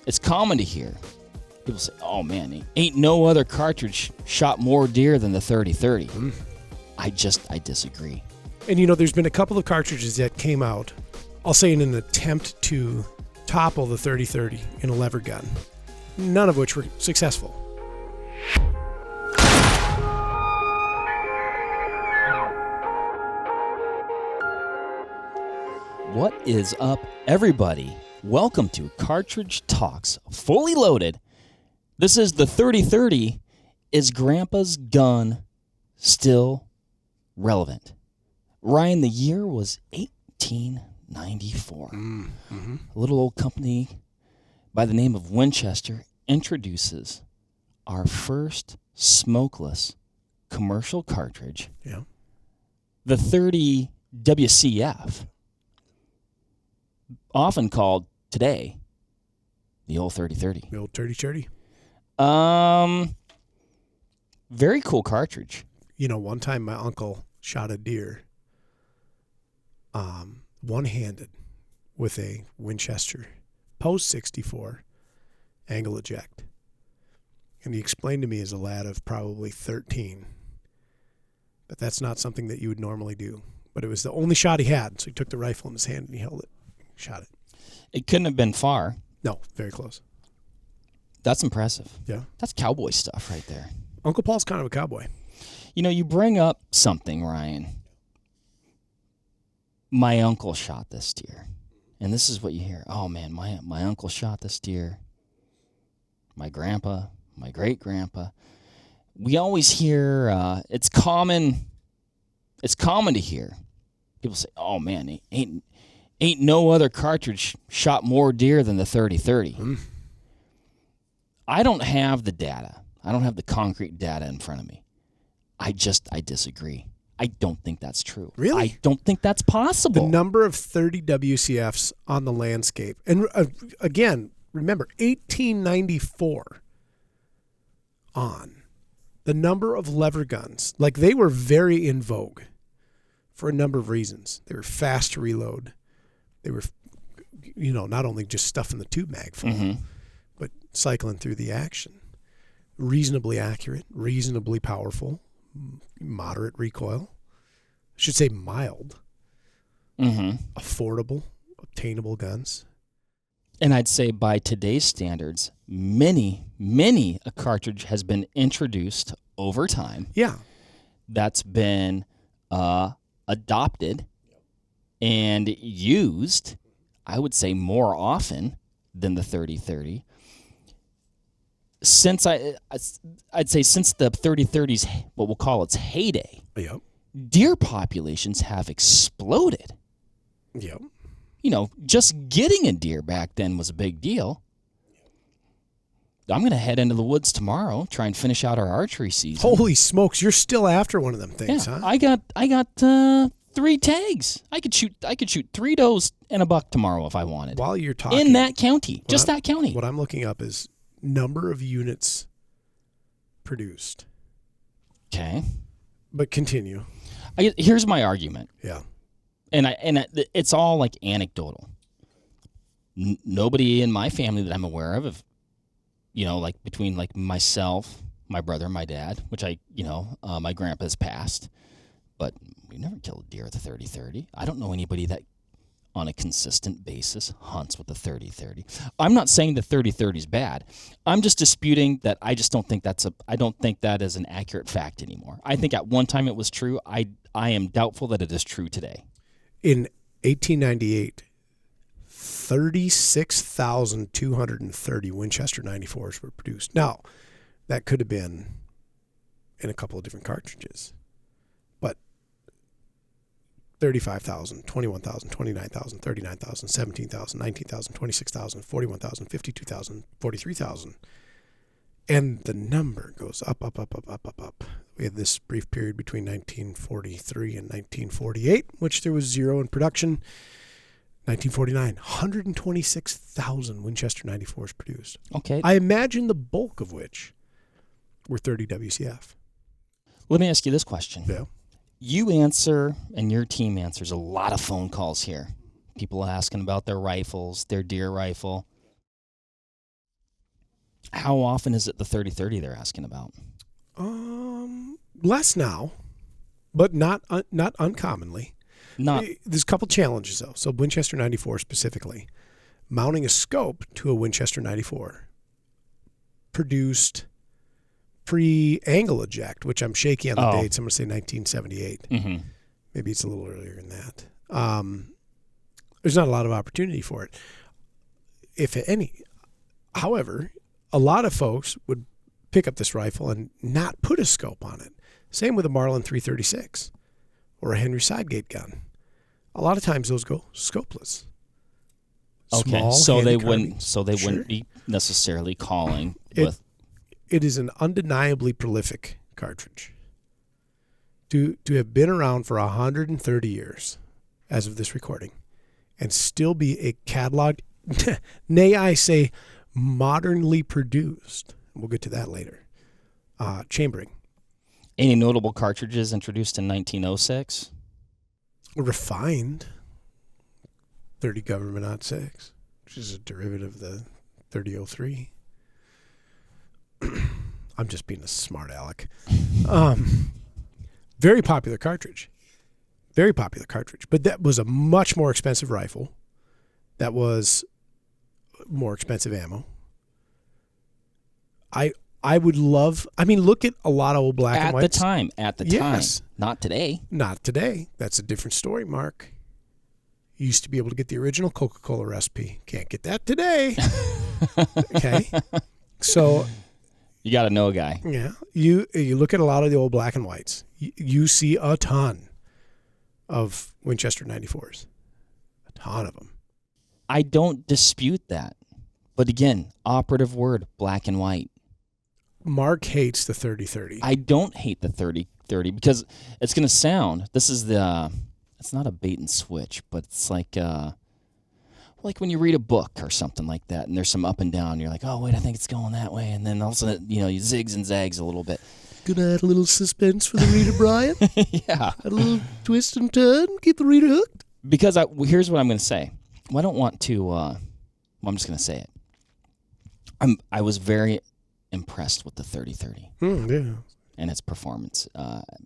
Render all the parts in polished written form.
It's common to hear people say, oh man, ain't no other cartridge shot more deer than the 30-30. I disagree. And there's been a couple of cartridges that came out, I'll say in an attempt to topple the 30-30 in a lever gun, none of which were successful. What is up, everybody? Welcome to Cartridge Talks, fully loaded. This is the 30-30. Is Grandpa's gun still relevant? Ryan, the year was 1894. A little old company by the name of Winchester introduces our first smokeless commercial cartridge, the 30 WCF, often called today the old 30-30. The old 30-30. Very cool cartridge. One time my uncle shot a deer one-handed with a Winchester post 64 angle eject. And he explained to me as a lad of probably 13 that that's not something that you would normally do. But it was the only shot he had, so he took the rifle in his hand and he held it, shot it. It couldn't have been far. No, very close. That's impressive. Yeah. That's cowboy stuff right there. Uncle Paul's kind of a cowboy. You bring up something, Ryan. My uncle shot this deer. And this is what you hear. Oh, man, my uncle shot this deer. My grandpa, my great-grandpa. We always hear, it's common to hear people say, oh, man, ain't no other cartridge shot more deer than the 30-30. I don't have the data. I don't have the concrete data in front of me. I disagree. I don't think that's true. Really? I don't think that's possible. The number of 30 WCFs on the landscape. And again, remember, 1894 on. The number of lever guns, they were very in vogue for a number of reasons. They were fast to reload. They were, not only just stuffing the tube mag full, but cycling through the action. Reasonably accurate, reasonably powerful, moderate recoil. I should say mild. Affordable, obtainable guns. And I'd say by today's standards, many a cartridge has been introduced over time. Yeah. That's been adopted and used, I would say, more often than the 30-30. Since I'd say since the 30-30's, what we'll call its heyday, deer populations have exploded. Yep. Just getting a deer back then was a big deal. I'm going to head into the woods tomorrow, try and finish out our archery season. Holy smokes, you're still after one of them things, huh? I got 3 tags. I could shoot 3 does and a buck tomorrow if I wanted. While you're talking, in that county, that county. What I'm looking up is number of units produced. Okay. But continue. Here's my argument. Yeah. And it's all anecdotal. Nobody in my family that I'm aware of, between myself, my brother, my dad, which my grandpa's passed, but we never killed a deer with a 30-30. I don't know anybody that on a consistent basis hunts with the 30-30. I'm not saying the 30-30 is bad. I'm just disputing that. I just don't think I don't think that is an accurate fact anymore. I think at one time it was true. I am doubtful that it is true today. In 1898, 36,230 Winchester 94s were produced. Now, that could have been in a couple of different cartridges, but 35,000, 21,000, 29,000, 39,000, 17,000, 19,000, 26,000, 41,000, 52,000, 43,000. And the number goes up, up, up, up, up, up, up. We had this brief period between 1943 and 1948, which there was zero in production. 1949, 126,000 Winchester 94s produced. Okay. I imagine the bulk of which were 30 WCF. Let me ask you this question. Yeah. You answer, and your team answers a lot of phone calls here. People asking about their rifles, their deer rifle. How often is it the 30-30 they're asking about? Less now, but not uncommonly. There's a couple challenges, though. So Winchester 94 specifically. Mounting a scope to a Winchester 94 produced pre-angle eject, which I'm shaky on the dates. I'm going to say 1978. Mm-hmm. Maybe it's a little earlier than that. There's not a lot of opportunity for it, if any. However, a lot of folks would pick up this rifle and not put a scope on it. Same with a Marlin 336 or a Henry Sidegate gun. A lot of times those go scopeless. Okay, Small, so they handy wouldn't. carbine. So they Sure. wouldn't be necessarily calling It- with. It is an undeniably prolific cartridge. To have been around for 130 years, as of this recording, and still be a cataloged, nay, I say, modernly produced. We'll get to that later. Chambering. Any notable cartridges introduced in 1906? Refined 30 Government 06, which is a derivative of the 3003. I'm just being a smart aleck. Very popular cartridge. Very popular cartridge. But that was a much more expensive rifle. That was more expensive ammo. I would love, look at a lot of old black and whites. At the Yes. time. Not today. Not today. That's a different story, Mark. You used to be able to get the original Coca-Cola recipe. Can't get that today. Okay. So You got to know a guy. yeah, you look at a lot of the old black and whites. You see a ton of Winchester 94s. A ton of them. I don't dispute that. But again, operative word, black and white. Mark hates the 30-30. I don't hate the 30-30 because it's going to sound, this is it's not a bait and switch, but it's like when you read a book or something like that and there's some up and down, you're like, oh, wait, I think it's going that way. And then all of a sudden, you zigs and zags a little bit. Gonna add a little suspense for the reader, Brian. Yeah. A little twist and turn, keep the reader hooked. Because here's what I'm going to say. Well, I don't want to, I'm just going to say it. I was very impressed with the 30-30 Yeah. and its performance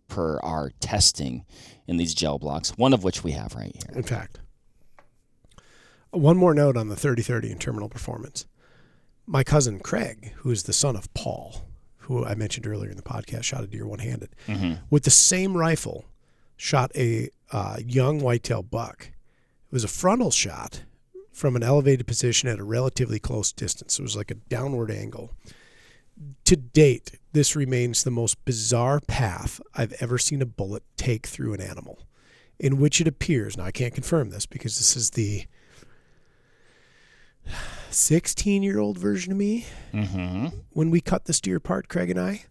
per our testing in these gel blocks, one of which we have right here. In fact, one more note on the 30-30 and terminal performance. My cousin Craig, who is the son of Paul, who I mentioned earlier in the podcast, shot a deer one-handed, with the same rifle, shot a young whitetail buck. It was a frontal shot from an elevated position at a relatively close distance. It was like a downward angle. To date, this remains the most bizarre path I've ever seen a bullet take through an animal, in which it appears, now I can't confirm this because this is the 16-year-old version of me. When we cut this deer apart, Craig and I,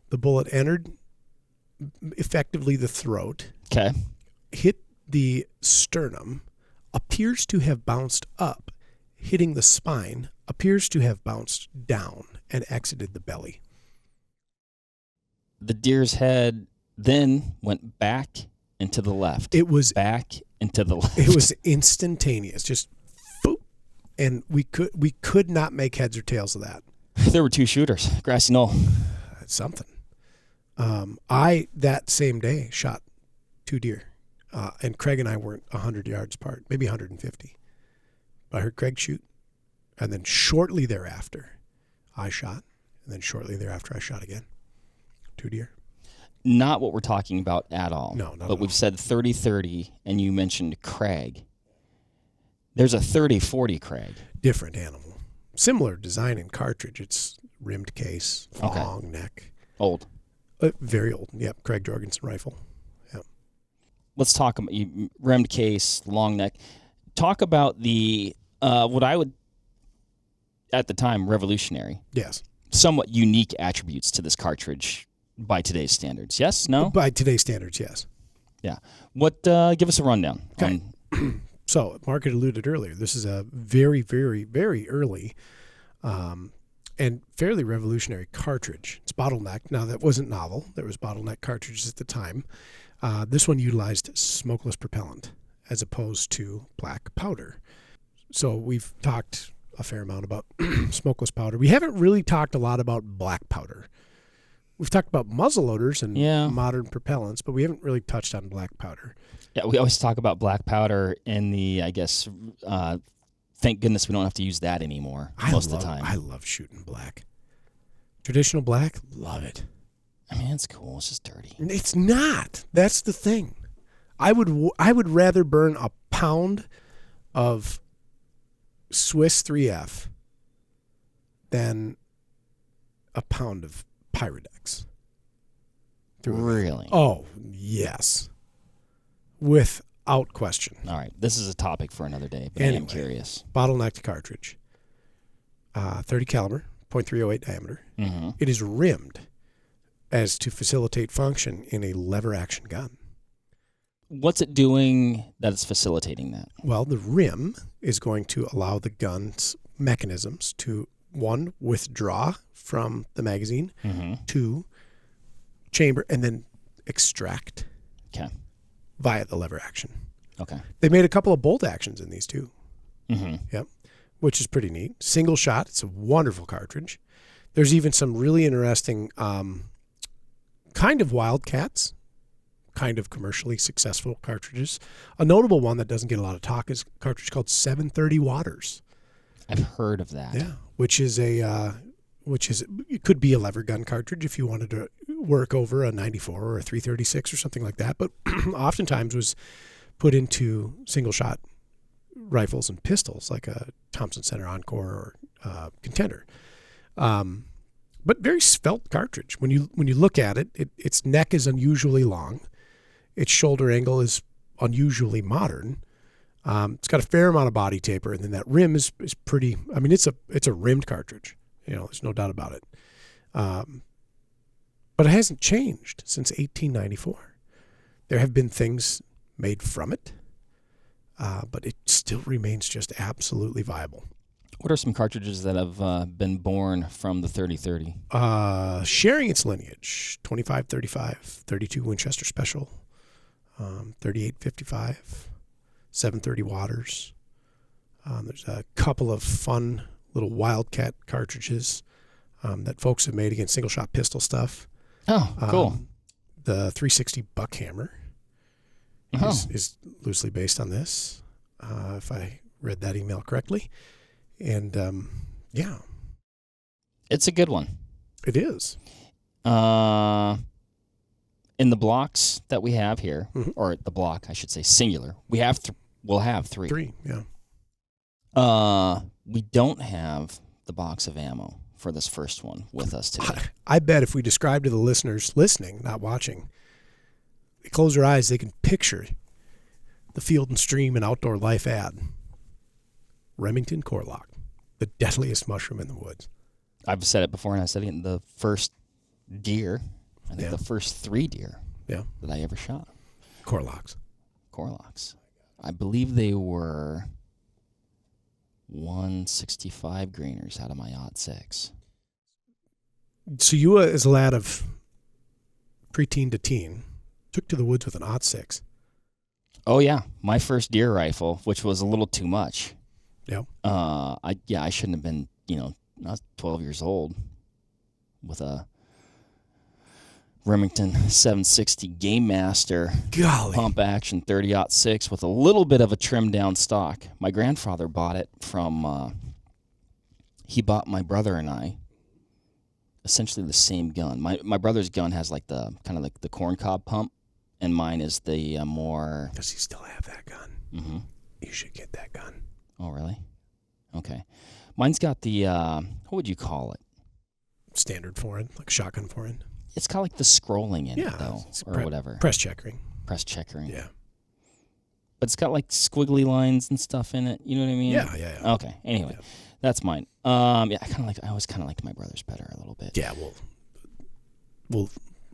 the bullet entered effectively the throat, hit the sternum, appears to have bounced up, hitting the spine, appears to have bounced down and exited the belly. The deer's head then went back and to the left. It was back and to the left. It was instantaneous, just boop, and we could not make heads or tails of that. There were two shooters, grassy knoll. That's something. I that same day shot two deer, and Craig and I weren't 100 yards apart, maybe 150. I heard Craig shoot, and then shortly thereafter, I shot, and then shortly thereafter, I shot again. Two deer. Not what we're talking about at all. No, not But at we've all. said 30-30, and you mentioned Craig. There's a 30-40 Craig. Different animal. Similar design and cartridge. It's rimmed case, long neck. Old. Very old. Yep, Craig Jorgensen rifle. Yep. Let's talk about rimmed case, long neck. Talk about the what I would at the time revolutionary, Yes. somewhat unique attributes to this cartridge by today's standards. Yes? No? By today's standards, yes. Yeah. What? Give us a rundown. Okay. So, Mark had alluded earlier, this is a very, very, very early and fairly revolutionary cartridge. It's bottleneck. Now, that wasn't novel. There was bottleneck cartridges at the time. This one utilized smokeless propellant as opposed to black powder. So we've talked a fair amount about smokeless powder. We haven't really talked a lot about black powder. We've talked about muzzle loaders and modern propellants, but we haven't really touched on black powder. Yeah, we always talk about black powder in the, I guess, thank goodness we don't have to use that anymore most of the time. I love shooting black. Traditional black, love it. I mean, it's cool. It's just dirty. It's not. That's the thing. I would rather burn a pound of Swiss 3F than a pound of Pyrodex. Really? Oh, yes. Without question. All right. This is a topic for another day, but Anyway, I am curious. Bottlenecked cartridge. 30 caliber, .308 diameter. Mm-hmm. It is rimmed as to facilitate function in a lever action gun. What's it doing that it's facilitating that? Well, the rim is going to allow the gun's mechanisms to, one, withdraw from the magazine, two, chamber, and then extract via the lever action. Okay. They made a couple of bolt actions in these too. Mm-hmm. Yep, which is pretty neat. Single shot. It's a wonderful cartridge. There's even some really interesting kind of wildcats, kind of commercially successful cartridges. A notable one that doesn't get a lot of talk is a cartridge called 730 Waters. I've heard of that. Yeah, which is it could be a lever gun cartridge if you wanted to work over a 94 or a 336 or something like that, but oftentimes was put into single shot rifles and pistols like a Thompson Center Encore or Contender. But very svelte cartridge. When you look at it, its neck is unusually long. Its shoulder angle is unusually modern. It's got a fair amount of body taper, and then that rim is pretty. I mean, it's a rimmed cartridge. There's no doubt about it. But it hasn't changed since 1894. There have been things made from it, but it still remains just absolutely viable. What are some cartridges that have been born from the 3030? Sharing its lineage, 2535, 32 Winchester Special, 3855, 730 Waters. There's a couple of fun little wildcat cartridges that folks have made against single-shot pistol stuff. Oh, cool. The 360 Buckhammer is loosely based on this, if I read that email correctly. And, yeah. It's a good one. It is. In the blocks that we have here, or the block, I should say, singular, we'll have three. Three, yeah. We don't have the box of ammo for this first one with us today. I bet if we describe to the listeners listening, not watching, they close their eyes, they can picture the Field and Stream and Outdoor Life ad. Remington Core-Lokt, the deadliest mushroom in the woods. I've said it before, and I said it in the first deer, I think the first 3 deer that I ever shot. Core-Lokts. Core-Lokts. I believe they were 165 grainers out of my .6. So you, as a lad of preteen to teen, took to the woods with an .6. Oh yeah, my first deer rifle, which was a little too much. Yeah. I shouldn't have been, I was 12 years old with a Remington 760 Game Master pump action 30-06 with a little bit of a trimmed down stock. My grandfather bought it from, he bought my brother and I essentially the same gun. My brother's gun has like the kind of like the corncob pump, and mine is the more. Does he still have that gun? Mm-hmm. You should get that gun. Oh, really? Okay. Mine's got the, what would you call it? Standard foreign, like shotgun foreign. It's got like the scrolling in it, though, or whatever. Press checkering. Press checkering. Yeah. But it's got like squiggly lines and stuff in it. You know what I mean? Yeah. Okay. Anyway, that's mine. I always kind of liked my brother's better a little bit. Yeah. Well,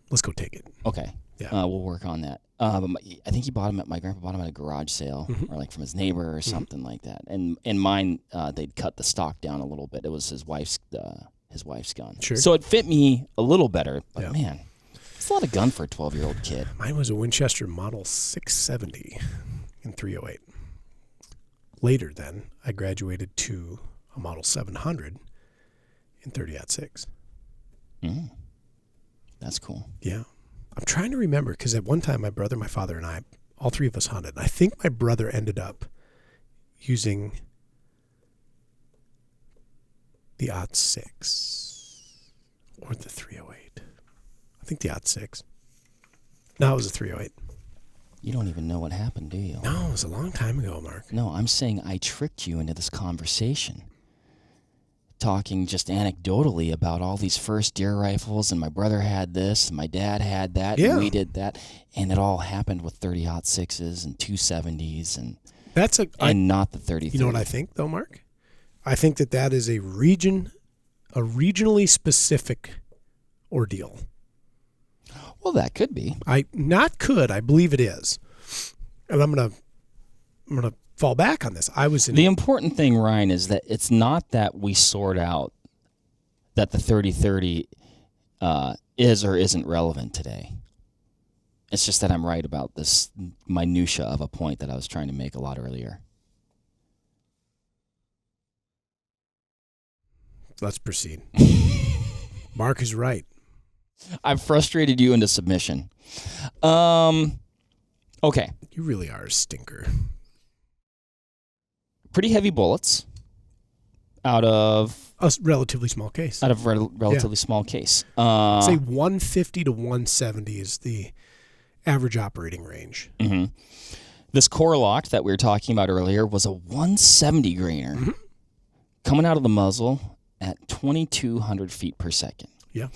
let's go take it. Okay. Yeah. We'll work on that. But I think my grandpa bought him at a garage sale or like from his neighbor or something like that. And mine, they'd cut the stock down a little bit. It was his wife's gun. Sure. So it fit me a little better. But man, it's a lot of gun for a 12-year-old kid. Mine was a Winchester Model 670 in .308. Later then, I graduated to a Model 700 in 30-06. That's cool. Yeah. I'm trying to remember because at one time my brother, my father, and I, all three of us hunted. I think my brother ended up using the 06 or the 308. I think the 06. No, it was a 308. You don't even know what happened, do you? No, it was a long time ago, Mark. No, I'm saying I tricked you into this conversation. Talking just anecdotally about all these first deer rifles, and my brother had this, and my dad had that, Yeah. and we did that, and it all happened with 30-06s and 270s, and not the 30. You know what I think, though, Mark? I think that is a regionally specific ordeal. Well, that could be. I believe it is. And I'm gonna fall back on this. The important thing, Ryan, is that it's not that we sort out that the 30-30 is or isn't relevant today. It's just that I'm right about this minutia of a point that I was trying to make a lot earlier. Let's proceed. Mark is right. I've frustrated you into submission. Okay. You really are a stinker. Pretty heavy bullets out of A relatively small case. Relatively small case. Say 150 to 170 is the average operating range. Mm-hmm. This Core-Lokt that we were talking about earlier was a 170 grainer coming out of the muzzle at 2,200 feet per second. Yeah.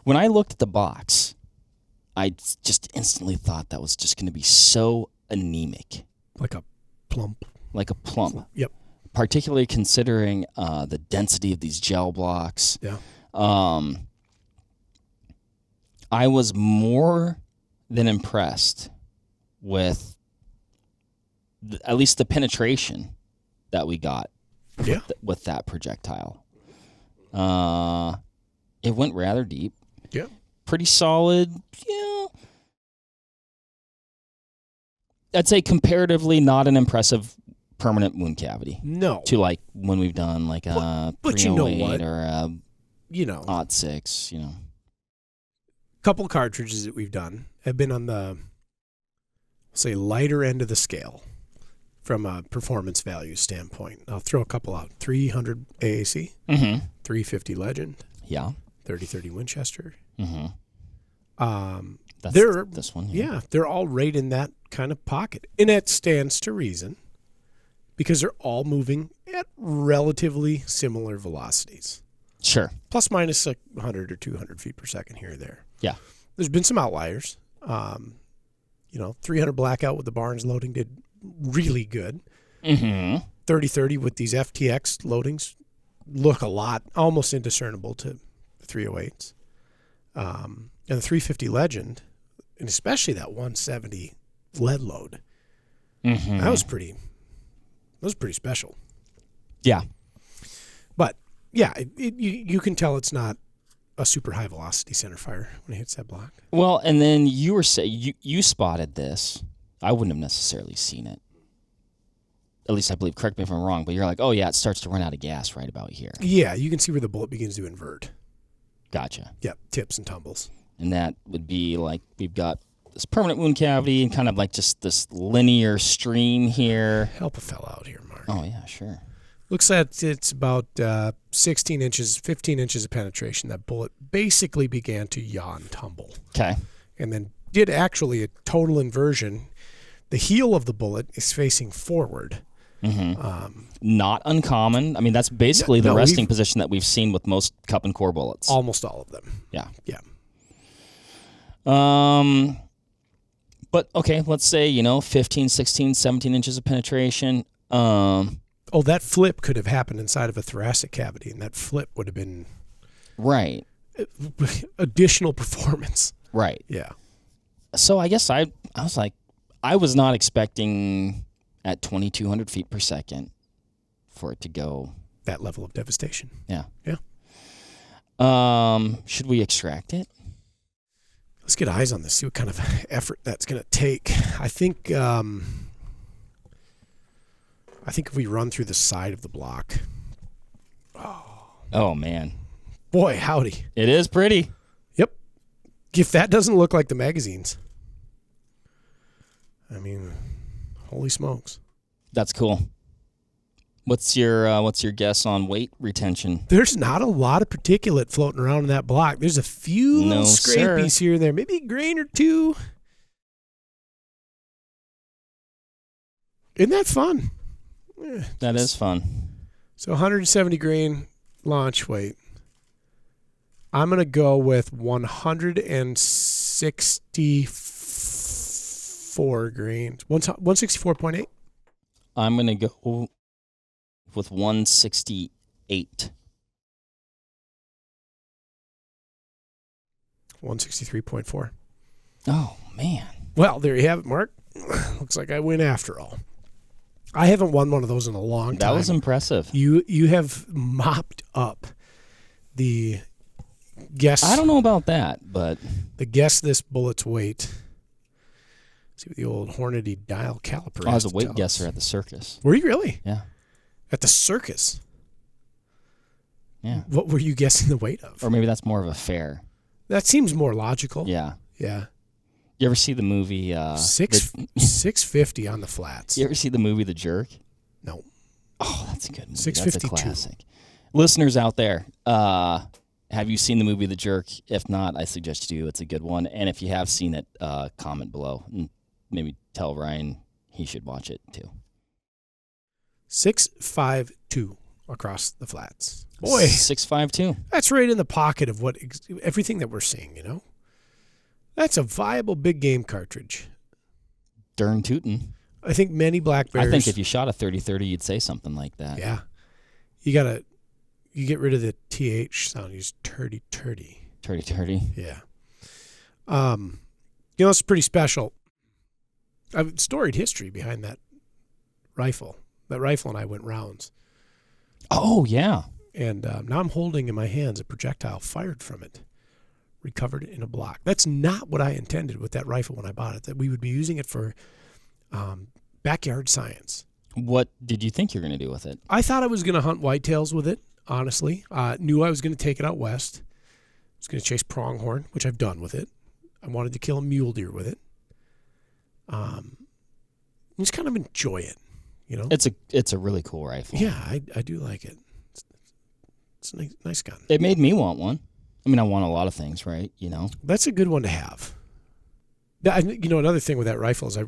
When I looked at the box, I just instantly thought that was just going to be so anemic. Like a plump. Yep. Particularly considering the density of these gel blocks. Yeah. I was more than impressed with at least the penetration that we got with that projectile. It went rather deep. Yeah. Pretty solid. Yeah. I'd say comparatively not an impressive permanent wound cavity. No. To like when we've done like a 308 or a 06, Couple cartridges that we've done have been on the, say, lighter end of the scale from a performance value standpoint. I'll throw a couple out. 300 AAC, 350 Legend, 30-30 Winchester. That's this one. Yeah, they're all right in that kind of pocket. And that stands to reason because they're all moving at relatively similar velocities. Sure. Plus minus 100 or 200 feet per second here or there. Yeah. There's been some outliers. 300 Blackout with the Barnes loading did really good. 30-30 with these FTX loadings look almost indiscernible to 308s. And the 350 Legend, and especially that 170 lead load, that was pretty special. Yeah. But yeah, you can tell it's not a super high velocity centerfire when it hits that block. Well, and then you were saying you spotted this. I wouldn't have necessarily seen it. At least I believe. Correct me if I'm wrong, but you're like, oh yeah, it starts to run out of gas right about here. Yeah, you can see where the bullet begins to invert. Gotcha. Yep, tips and tumbles. And that would be like we've got this permanent wound cavity and kind of like just this linear stream here. Help a fella out here, Mark. Oh yeah, sure. Looks like it's about 15 inches of penetration. That bullet basically began to yaw and tumble. Okay. And then did actually a total inversion. The heel of the bullet is facing forward. Not uncommon. I mean, that's basically the resting position that we've seen with most cup and core bullets. Almost all of them. Yeah. Yeah. But okay, let's say, 15, 16, 17 inches of penetration. That flip could have happened inside of a thoracic cavity, and that flip would have been right. Additional performance. Right. Yeah. So I guess I was like, I was not expecting at 2,200 feet per second for it to go that level of devastation. Yeah. Yeah. Should we extract it? Let's get eyes on this. See what kind of effort that's going to take. I think if we run through the side of the block, Oh, man. Boy, howdy. It is pretty. Yep. If that doesn't look like the magazines. I mean, holy smokes. That's cool. What's your guess on weight retention? There's not a lot of particulate floating around in that block. There's a few little scrapies here and there, maybe a grain or two. Isn't that fun? That is fun. So 170 grain launch weight. I'm going to go with 164 grains. 164.8. I'm going to go with 168. 163.4. Oh, man. Well, there you have it, Mark. Looks like I win after all. I haven't won one of those in a long time. That was impressive. You have mopped up the guess. I don't know about that, but the guess this bullet's weight. See what the old Hornady dial caliper. I was a weight guesser at the circus. Were you really? Yeah. At the circus? Yeah. What were you guessing the weight of? Or maybe that's more of a fair. That seems more logical. Yeah. Yeah. You ever see the movie 650 on the flats? You ever see the movie The Jerk? No. Oh, that's a good movie. 652. That's a classic. Listeners out there, have you seen the movie The Jerk? If not, I suggest you do. It's a good one. And if you have seen it, comment below and maybe tell Ryan he should watch it too. 652 across the flats. Boy, 652. That's right in the pocket of everything that we're seeing, you know? That's a viable big game cartridge. Darn tootin'. I think many black bears. I think if you shot a 30-30, you'd say something like that. Yeah. You get rid of the TH sound. Use turdy-turdy. Turdy-turdy. Yeah. It's pretty special. I've storied history behind that rifle. That rifle and I went rounds. Oh, yeah. And now I'm holding in my hands a projectile fired from it, recovered in a block. That's not what I intended with that rifle when I bought it, that we would be using it for backyard science. What did you think you were going to do with it? I thought I was going to hunt whitetails with it, honestly. Knew I was going to take it out west. I was going to chase pronghorn, which I've done with it. I wanted to kill a mule deer with it. Just kind of enjoy it, you know? It's a really cool rifle. Yeah, I do like it. It's a nice gun. It made me want one. I mean, I want a lot of things, right? You know? That's a good one to have. Another thing with that rifle is I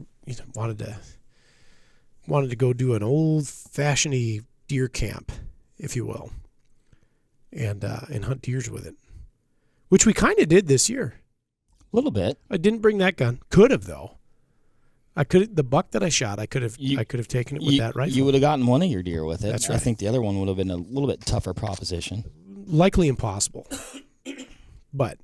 wanted to go do an old-fashioned deer camp, if you will, and hunt deers with it, which we kind of did this year. A little bit. I didn't bring that gun. Could have though. The buck that I shot, I could have taken it with that rifle. You would have gotten one of your deer with it. That's right. I think the other one would have been a little bit tougher proposition. Likely impossible. But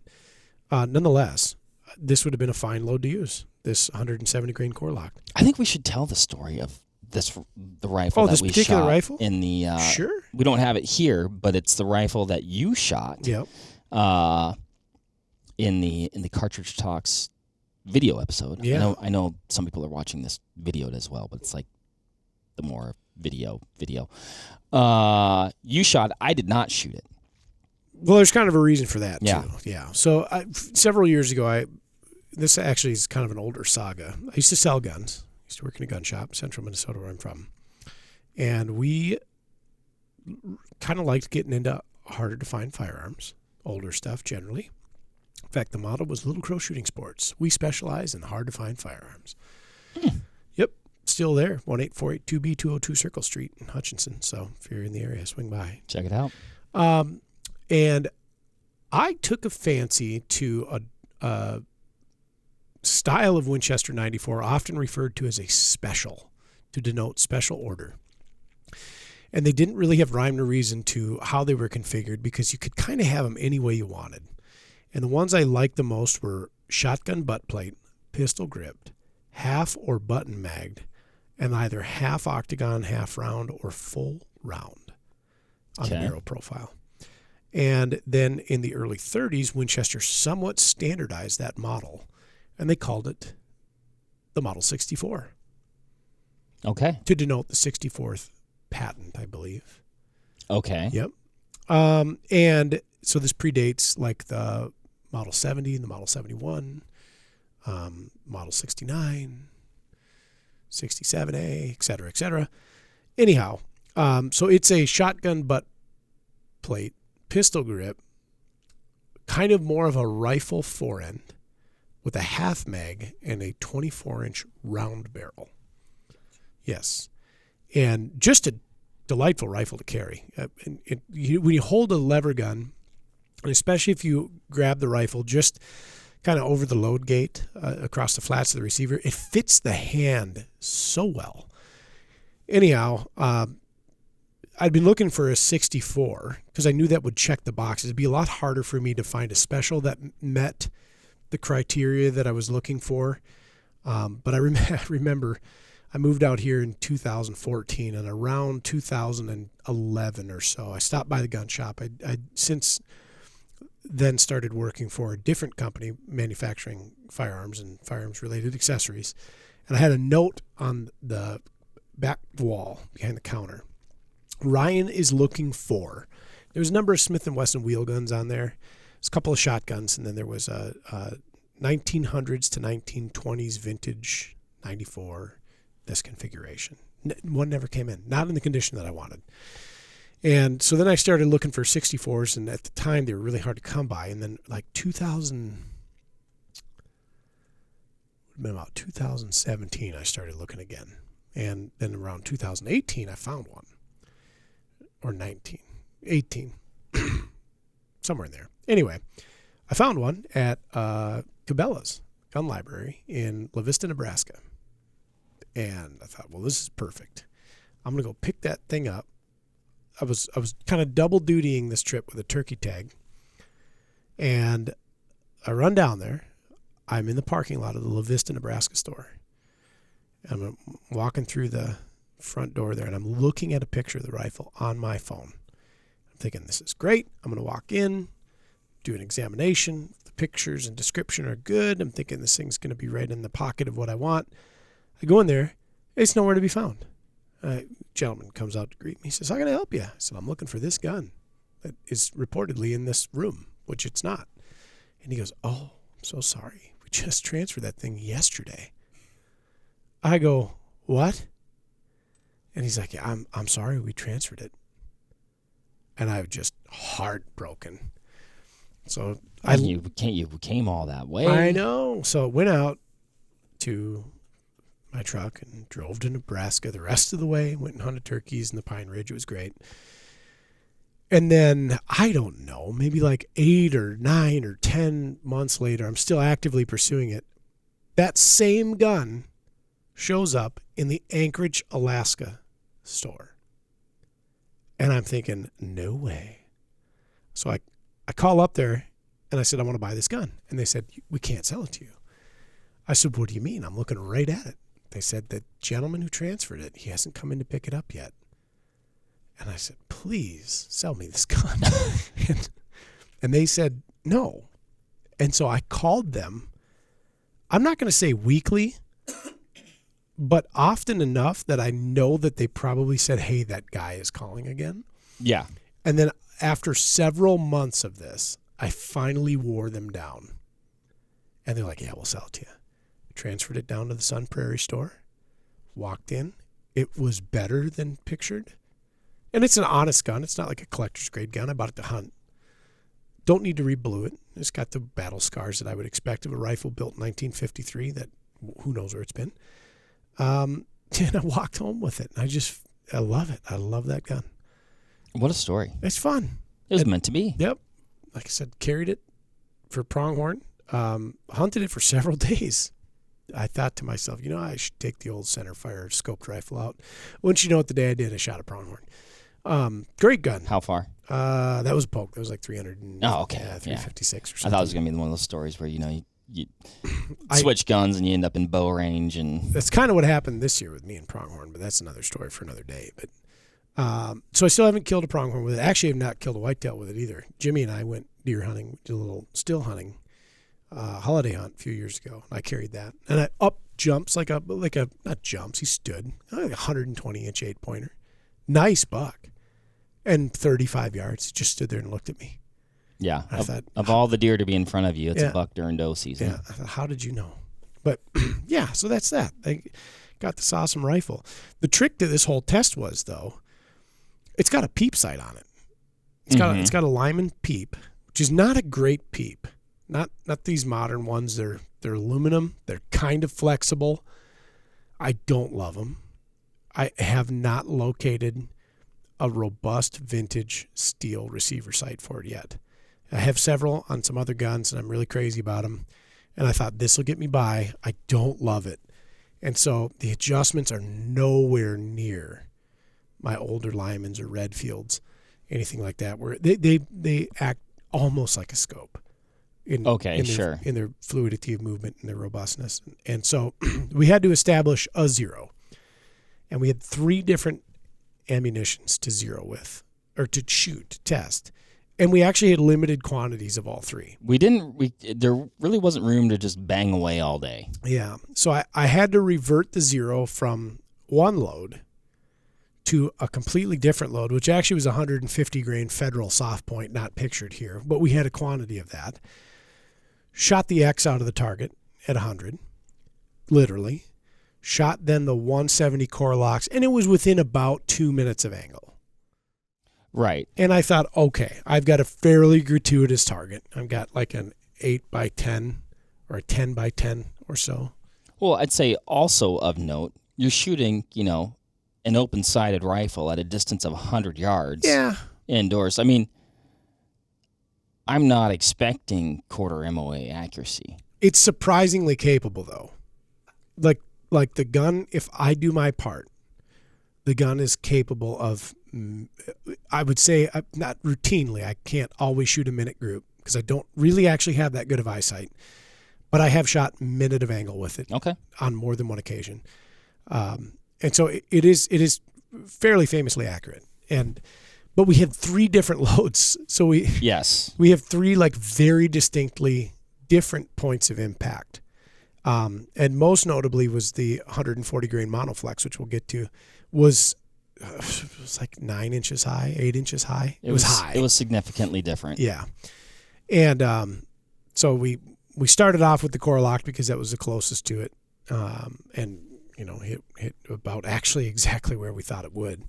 nonetheless, this would have been a fine load to use, this 170 grain Core-Lokt. I think we should tell the story of the rifle that this we particular shot rifle? in the Sure. We don't have it here, but it's the rifle that you shot. Yep. In the Cartridge Talks video episode. Yeah. I know some people are watching this videoed as well, but it's like the more video. You shot, I did not shoot it. Well, there's kind of a reason for that, yeah. too. Yeah. So several years ago, this actually is kind of an older saga. I used to sell guns. I used to work in a gun shop, central Minnesota, where I'm from. And we kind of liked getting into harder to find firearms, older stuff generally. In fact, the motto was Little Crow Shooting Sports. We specialize in hard to find firearms. Yep. Still there. 18482B202 Circle Street in Hutchinson. So if you're in the area, swing by. Check it out. And I took a fancy to a style of Winchester 94, often referred to as a special, to denote special order. And they didn't really have rhyme or reason to how they were configured because you could kind of have them any way you wanted. And the ones I liked the most were shotgun butt plate, pistol gripped, half or button magged, and either half octagon, half round, or full round on the barrel profile. And then in the early 30s, Winchester somewhat standardized that model, and they called it the Model 64. Okay. To denote the 64th patent, I believe. Okay. Yep. And so this predates like the Model 70 and the Model 71, Model 69, 67A, et cetera, et cetera. Anyhow, so it's a shotgun butt plate, pistol grip, kind of more of a rifle forend with a half mag and a 24-inch round barrel. Yes. And just a delightful rifle to carry. When you hold a lever gun, and especially if you grab the rifle just kind of over the load gate across the flats of the receiver, it fits the hand so well. Anyhow, I'd been looking for a 64 because I knew that would check the boxes. It'd be a lot harder for me to find a special that met the criteria that I was looking for. But I remember I moved out here in 2014, and around 2011 or so, I stopped by the gun shop. I since then started working for a different company manufacturing firearms and firearms-related accessories. And I had a note on the back wall behind the counter. Ryan is looking for. There was a number of Smith & Wesson wheel guns on there. There's a couple of shotguns, and then there was a 1900s to 1920s vintage 94, this configuration. One never came in, not in the condition that I wanted. And so then I started looking for 64s, and at the time they were really hard to come by. And then like 2017, I started looking again. And then around 2018, I found one. Or 18, somewhere in there. Anyway, I found one at Cabela's Gun Library in La Vista, Nebraska. And I thought, well, this is perfect. I'm going to go pick that thing up. I was kind of double dutying this trip with a turkey tag. And I run down there. I'm in the parking lot of the La Vista, Nebraska store. I'm walking through the front door there, and I'm looking at a picture of the rifle on my phone. I'm thinking, this is great. I'm going to walk in, do an examination. The pictures and description are good. I'm thinking this thing's going to be right in the pocket of what I want. I go in there. It's nowhere to be found. A gentleman comes out to greet me. He says, how can I help you? I said, I'm looking for this gun that is reportedly in this room, which it's not. And he goes, oh, I'm so sorry. We just transferred that thing yesterday. I go, what? And he's like, yeah, I'm sorry, we transferred it. And I was just heartbroken. So you came all that way. I know. So I went out to my truck and drove to Nebraska the rest of the way. Went and hunted turkeys in the Pine Ridge. It was great. And then, I don't know, maybe like 8 or 9 or 10 months later, I'm still actively pursuing it. That same gun shows up in the Anchorage, Alaska store. And I'm thinking, no way. So I call up there and I said, I want to buy this gun. And they said, we can't sell it to you. I said, what do you mean? I'm looking right at it. They said, the gentleman who transferred it, he hasn't come in to pick it up yet. And I said, please sell me this gun. and they said, no. And so I called them. I'm not going to say weekly, but often enough that I know that they probably said, hey, that guy is calling again. Yeah. And then after several months of this, I finally wore them down. And they're like, yeah, we'll sell it to you. Transferred it down to the Sun Prairie store. Walked in. It was better than pictured. And it's an honest gun. It's not like a collector's grade gun. I bought it to hunt. Don't need to re-blue it. It's got the battle scars that I would expect of a rifle built in 1953 that who knows where it's been. And I walked home with it. I love it. I love that gun. What a story. It's fun. It was meant to be. Yep. Like I said, carried it for pronghorn. Hunted it for several days. I thought to myself, I should take the old centerfire scoped rifle out. Once you know what the day I did, I shot a pronghorn. Great gun. How far? That was a poke. That was like 300. Oh, okay. 356 or something. I thought it was going to be one of those stories where, you switch guns and you end up in bow range. And that's kind of what happened this year with me and pronghorn, but that's another story for another day. But so I still haven't killed a pronghorn with it. Actually, I have not killed a whitetail with it either. Jimmy and I went deer hunting, did a little still hunting, holiday hunt a few years ago. I carried that. And I up jumps like a not jumps, he stood. Like a 120-inch 8-pointer. Nice buck. And 35 yards. He just stood there and looked at me. Yeah. I thought, of all the deer to be in front of you, it's Yeah. a buck during doe season. Yeah. I thought, how did you know? But yeah, so that's that. I got this awesome rifle. The trick to this whole test was, though, it's got a peep sight on it. It's got a Lyman peep, which is not a great peep. Not these modern ones. They're aluminum. They're kind of flexible. I don't love them. I have not located a robust vintage steel receiver sight for it yet. I have several on some other guns, and I'm really crazy about them. And I thought, this will get me by. I don't love it. And so the adjustments are nowhere near my older Lymans or Redfields, anything like that, where they act almost like a scope. In their fluidity of movement and their robustness. And so we had to establish a zero. And we had 3 different ammunitions to zero with, or to shoot, to test. And we actually had limited quantities of all 3. There really wasn't room to just bang away all day. Yeah. So I had to revert the zero from one load to a completely different load, which actually was 150 grain federal soft point, not pictured here, but we had a quantity of that. Shot the X out of the target at 100, literally. Shot then the 170 Core-Lokts, and it was within about 2 minutes of angle. Right. And I thought, okay, I've got a fairly gratuitous target. I've got like an 8x10 or a 10x10 or so. Well, I'd say also of note, you're shooting, an open-sided rifle at a distance of 100 yards. Yeah. Indoors. I mean, I'm not expecting quarter MOA accuracy. It's surprisingly capable, though. Like the gun, if I do my part, the gun is capable of, I would say, not routinely. I can't always shoot a minute group because I don't really actually have that good of eyesight. But I have shot minute of angle with it on more than one occasion. And so it is fairly famously accurate. But we had 3 different loads. So we have 3 like very distinctly different points of impact. And most notably was the 140 grain Monoflex, which we'll get to, was like 9 inches high, 8 inches high. It was high. It was significantly different. Yeah. And so we started off with the Core-Lokt because that was the closest to it. And, hit about actually exactly where we thought it would.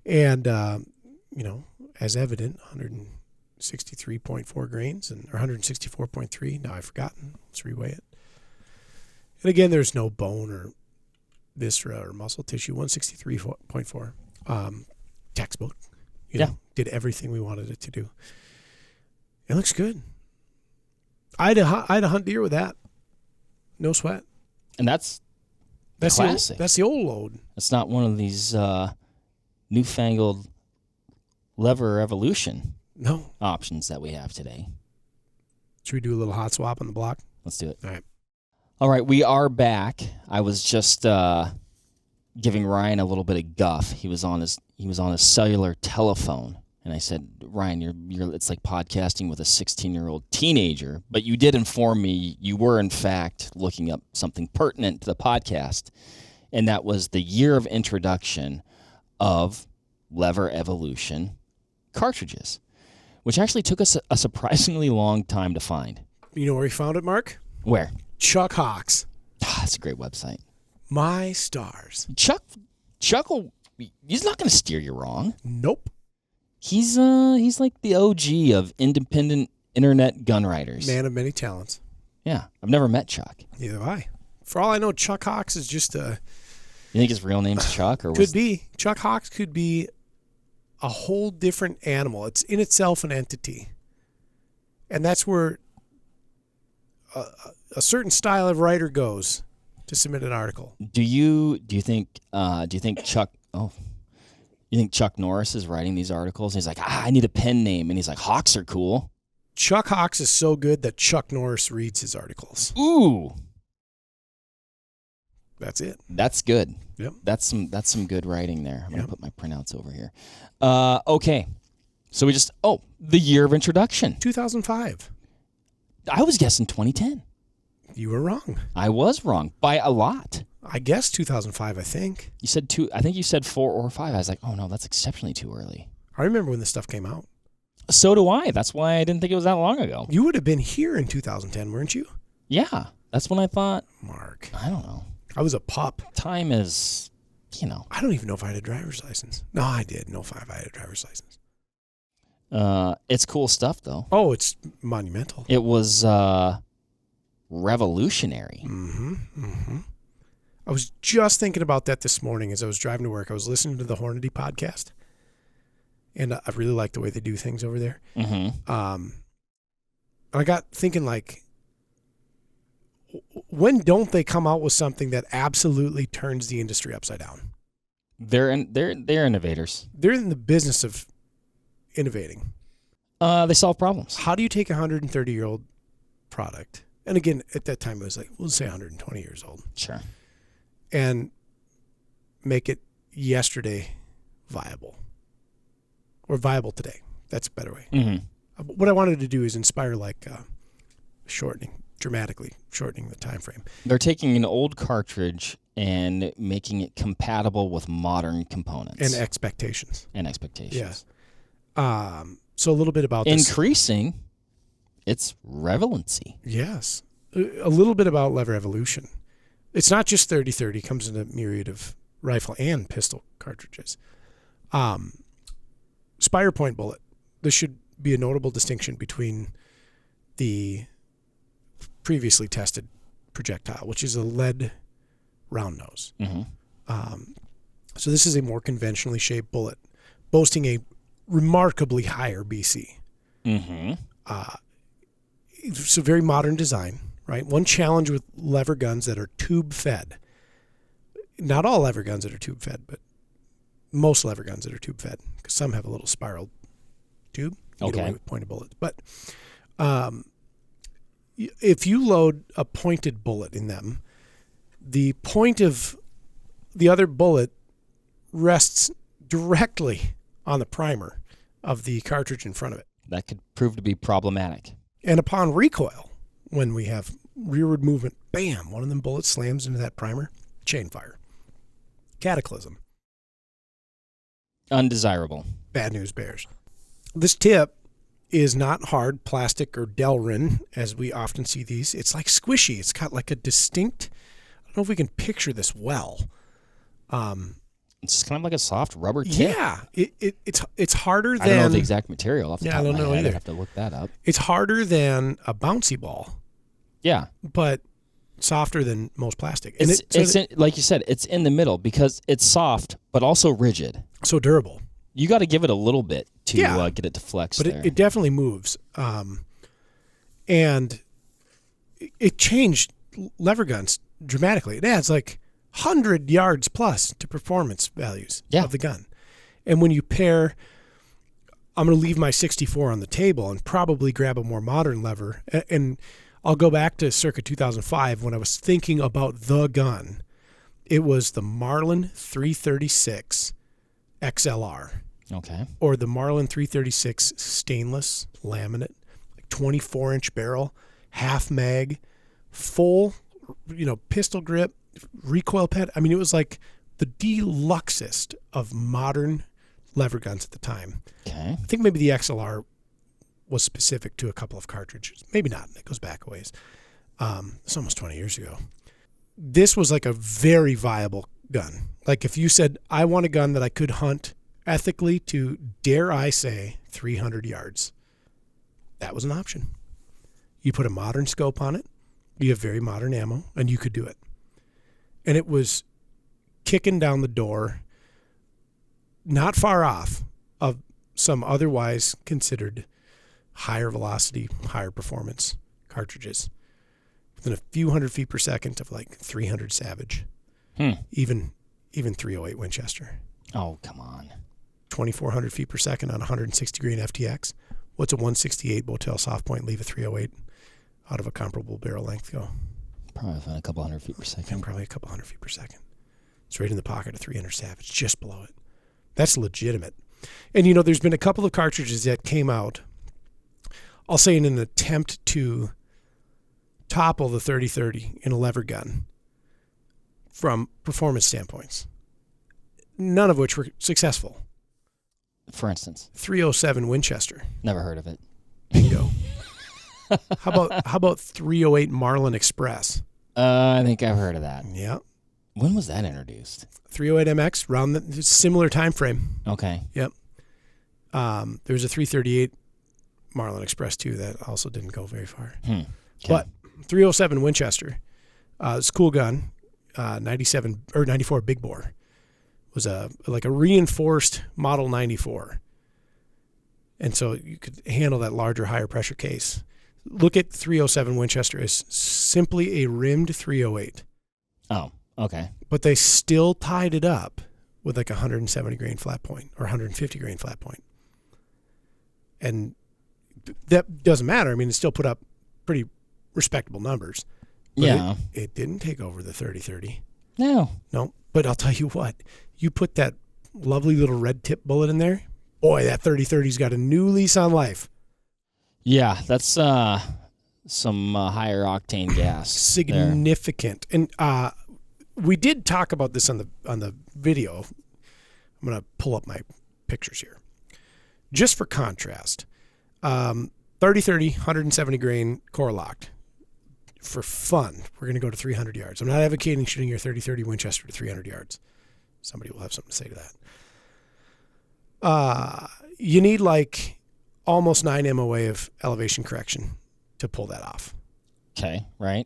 And, as evident, 163.4 grains or 164.3. Now I've forgotten. Let's reweigh it. And again, there's no bone or viscera or muscle tissue. 163.4. Textbook. Did everything we wanted it to do. It looks good. I had to hunt deer with that. No sweat. And that's classic. That's the old load. It's not one of these newfangled LEVERevolution options that we have today. Should we do a little hot swap on the block? Let's do it. All right, we are back. I was just giving Ryan a little bit of guff. He was on his cellular telephone, and I said, Ryan, it's like podcasting with a 16-year-old teenager. But you did inform me you were in fact looking up something pertinent to the podcast, and that was the year of introduction of LEVERevolution cartridges, which actually took us a surprisingly long time to find. You know where we found it, Mark? Where? Chuck Hawks. That's a great website. My stars. Chuck he's not going to steer you wrong. Nope. He's like the OG of independent internet gun writers. Man of many talents. Yeah, I've never met Chuck. Neither have I. For all I know, Chuck Hawks is just a... You think his real name's Chuck? Or could be. Chuck Hawks could be a whole different animal. It's in itself an entity. And that's where a certain style of writer goes to submit an article. Do you think Chuck you think Chuck Norris is writing these articles? He's like, I need a pen name, and he's like, Hawks are cool. Chuck Hawks is so good that Chuck Norris reads his articles. Ooh. That's it. That's good. Yep. That's some good writing there. I'm gonna put my printouts over here. Okay. So the year of introduction. 2005. I was guessing 2010. You were wrong. I was wrong by a lot. I guessed 2005, I think. You said 2. I think you said 4 or 5. I was like, oh no, that's exceptionally too early. I remember when this stuff came out. So do I. That's why I didn't think it was that long ago. You would have been here in 2010, weren't you? Yeah. That's when I thought. Mark. I don't know. I was a pup. Time is, I don't even know if I had a driver's license. No, I did know if I had a driver's license. It's cool stuff, though. Oh, it's monumental. It was revolutionary. Mm-hmm. I was just thinking about that this morning as I was driving to work. I was listening to the Hornady podcast, and I really like the way they do things over there. Mm-hmm. I got thinking, like, when don't they come out with something that absolutely turns the industry upside down? They're innovators. They're in the business of innovating. They solve problems. How do you take a 130-year-old product, and again, at that time it was like, we'll say 120 years old. Sure. And make it yesterday viable, or viable today. That's a better way. Mm-hmm. What I wanted to do is inspire, like, dramatically shortening the time frame. They're taking an old cartridge and making it compatible with modern components. And expectations. Yes. So a little bit about this. Increasing its relevancy. Yes. A little bit about LEVERevolution. It's not just 30-30. It comes in a myriad of rifle and pistol cartridges. Spire point bullet. This should be a notable distinction between the previously tested projectile, which is a lead round nose. Mm-hmm. So this is a more conventionally shaped bullet, boasting a remarkably higher BC. Mm-hmm. It's a very modern design, right? One challenge with lever guns that are tube fed. Not all lever guns that are tube fed, but most lever guns that are tube fed, because some have a little spiral tube. You get away with pointed bullets. But if you load a pointed bullet in them, the point of the other bullet rests directly on the primer of the cartridge in front of it. That could prove to be problematic. And upon recoil, when we have rearward movement, bam, one of them bullets slams into that primer, chain fire. Cataclysm. Undesirable. Bad news bears. This tip is not hard plastic or Delrin, as we often see these. It's like squishy. It's got like a distinct, I don't know if we can picture this well. It's kind of like a soft rubber tip. Yeah. It's harder than... I don't know the exact material off the top I of don't my know head. either. I'd have to look that up. It's harder than a bouncy ball. Yeah. But softer than most plastic. And like you said, it's in the middle because it's soft, but also rigid. So durable. You got to give it a little bit to get it to flex but there. It definitely moves. And it changed lever guns dramatically. It adds like 100 yards plus to performance values of the gun. And when you pair, I'm going to leave my 64 on the table and probably grab a more modern lever. And I'll go back to circa 2005 when I was thinking about the gun. It was the Marlin 336 XLR. Okay. Or the Marlin 336 stainless laminate, like 24-inch barrel, half mag, full, pistol grip, recoil pad. I mean, it was like the deluxest of modern lever guns at the time. Okay. I think maybe the XLR was specific to a couple of cartridges. Maybe not. It goes back a ways. It's almost 20 years ago. This was like a very viable gun. Like if you said, I want a gun that I could hunt ethically to, dare I say, 300 yards. That was an option. You put a modern scope on it, you have very modern ammo, and you could do it. And it was kicking down the door, not far off of some otherwise considered higher velocity, higher performance cartridges. Within a few hundred feet per second of like 300 Savage. Even 308 Winchester. Oh, come on. 2,400 feet per second on 160 grain FTX. What's a 168 Botel soft point leave a 308 out of a comparable barrel length go? Probably within a couple hundred feet per second. And probably a couple hundred feet per second. It's right in the pocket of 300 Savage, just below it. That's legitimate. And there's been a couple of cartridges that came out, I'll say in an attempt to topple the 30-30 in a lever gun from performance standpoints, none of which were successful. For instance, 307 Winchester. never heard of it. Bingo. How about 308 Marlin Express? I think I've heard of that. Yeah. When was that introduced? 308 MX, around the similar time frame. Okay. Yep. There was a 338 Marlin Express too that also didn't go very far. Okay. But 307 Winchester, it's a cool gun. 97 or 94 big bore was like a reinforced Model 94, and so you could handle that larger, higher pressure case. Look at 307 Winchester as simply a rimmed 308. Oh, okay. But they still tied it up with like a 170 grain flat point or 150 grain flat point. And that doesn't matter. I mean, it still put up pretty respectable numbers. But Yeah. It didn't take over the 30-30. No. No. But I'll tell you what, you put that lovely little red tip bullet in there, boy, that 30-30's got a new lease on life. Yeah, that's some higher octane gas. Significant. There. And we did talk about this on the video. I'm going to pull up my pictures here. Just for contrast, 30-30, 170 grain Core-Lokt. For fun, we're going to go to 300 yards. I'm not advocating shooting your 30-30 Winchester to 300 yards. Somebody will have something to say to that. You need like almost 9 MOA of elevation correction to pull that off. Okay, right.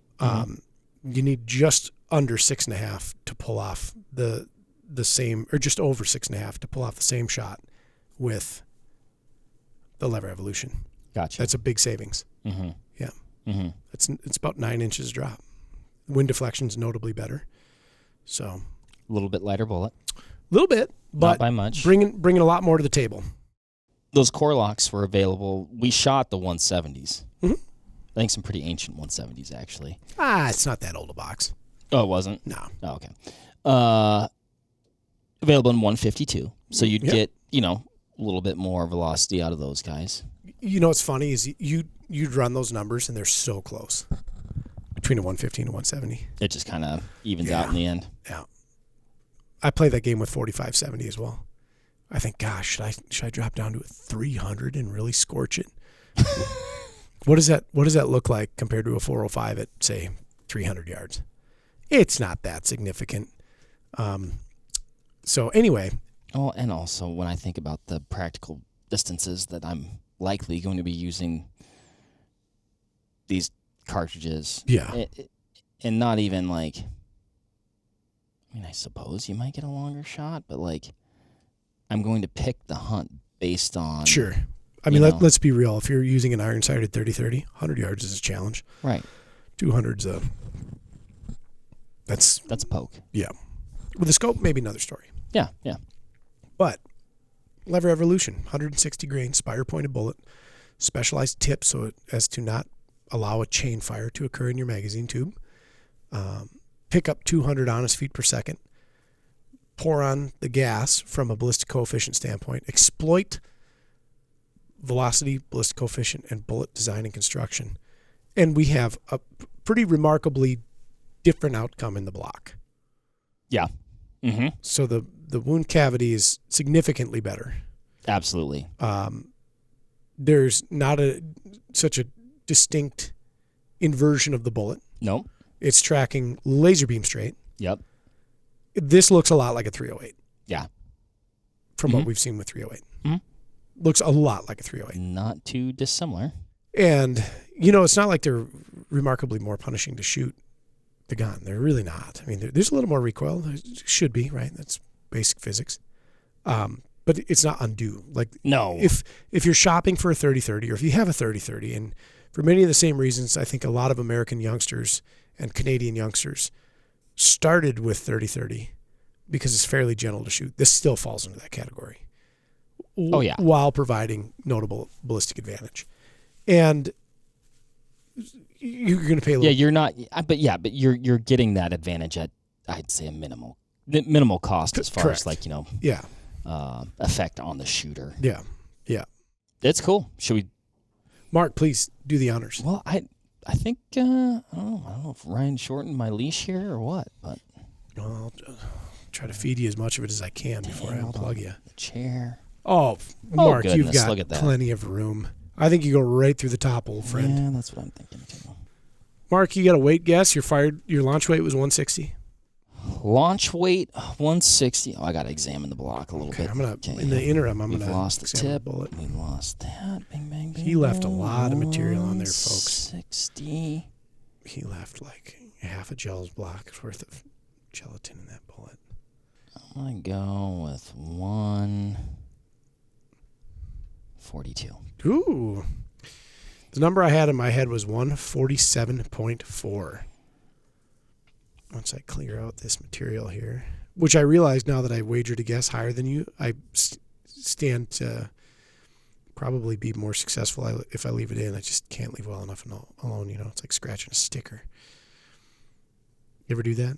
You need just under 6.5 to pull off the same, or just over 6.5 to pull off the same shot with the LEVERevolution. Gotcha. That's a big savings. Mm-hmm. Yeah. Mm-hmm. It's about 9 inches drop. Wind deflection's notably better. So A little bit lighter bullet. a little bit, but Not by much. bringing a lot more to the table. Those Core-Lokts were available. We shot the 170s. Mm-hmm. I think some pretty ancient 170s, actually. It's not that old a box. Oh, it wasn't? No. Oh, okay. Available in 152. So you'd get, a little bit more velocity out of those guys. You know what's funny is you'd run those numbers and they're so close between a 150 and a 170. It just kind of evens out in the end. Yeah. I play that game with 45-70 as well. I think, gosh, should I drop down to a 300 and really scorch it? What does that look like compared to a 405 at, say, 300 yards? It's not that significant. So anyway. Oh, and also when I think about the practical distances that I'm likely going to be using these cartridges. Yeah. And not even like, I suppose you might get a longer shot, but like I'm going to pick the hunt based on. Sure. I mean, let's be real. If you're using an iron-sighted 30-30, 100 yards is a challenge. Right. 200's that's a poke. Yeah. With a scope, maybe another story. Yeah. But LEVERevolution, 160 grain, spire-pointed bullet, specialized tip so as to not allow a chain fire to occur in your magazine tube. Pick up 200 honest feet per second. Pour on the gas from a ballistic coefficient standpoint. Exploit velocity, ballistic coefficient, and bullet design and construction. And we have a pretty remarkably different outcome in the block. Yeah. Mm-hmm. So the wound cavity is significantly better. Absolutely. There's not such a distinct inversion of the bullet. Nope. It's tracking laser beam straight. Yep. This looks a lot like a 308. Yeah. From what we've seen with 308. Mm-hmm. Looks a lot like a 308. Not too dissimilar. And, it's not like they're remarkably more punishing to shoot the gun. They're really not. I mean, there's a little more recoil. There should be, right? That's basic physics. But it's not undue. Like, no. If you're shopping for a 30-30 or if you have a 30-30, and for many of the same reasons, I think a lot of American youngsters and Canadian youngsters started with 30-30 because it's fairly gentle to shoot. This still falls into that category. Oh, yeah. While providing notable ballistic advantage. And you're going to pay a little. Yeah, you're not. But you're getting that advantage at, I'd say, a minimal cost as far Correct. as Yeah. Effect on the shooter. Yeah. It's cool. Should we? Mark, please do the honors. Well, I think I don't know if Ryan shortened my leash here or what, but I'll try to feed you as much of it as I can before I unplug you. The chair. Oh, Mark, you've goodness, got look at that. plenty of room. I think you go right through the top, old friend. Yeah, that's what I'm thinking too. Mark, you got a weight guess? Your launch weight was 160. Launch weight 160. Oh, I got to examine the block a little bit. In the interim, I'm We've gonna lost the tip. bullet. We lost that. Bing, bang, bang. He left a lot of material on there, folks. 60. He left like half a gel's block's worth of gelatin in that bullet. I'm gonna go with 142. Ooh. The number I had in my head was 147.4. Once I clear out this material here, which I realize now that I wagered a guess higher than you, I stand to probably be more successful if I leave it in. I just can't leave well enough alone. It's like scratching a sticker. You ever do that?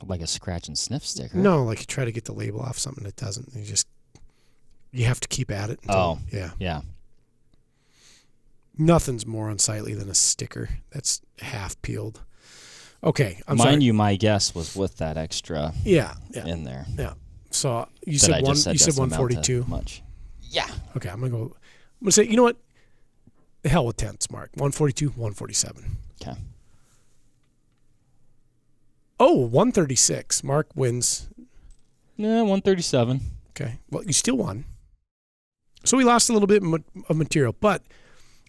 Like a scratch and sniff sticker? No, like you try to get the label off something that doesn't. You have to keep at it. Yeah. Nothing's more unsightly than a sticker that's half peeled. Okay, Mind you, my guess was with that extra in there. Yeah. So you said 142. Much. Yeah. Okay, I'm gonna say, you know what? The hell with tenths, Mark. 142, 147. Okay. Oh, 136. Mark wins. Yeah, 137. Okay. Well, you still won. So we lost a little bit of material, but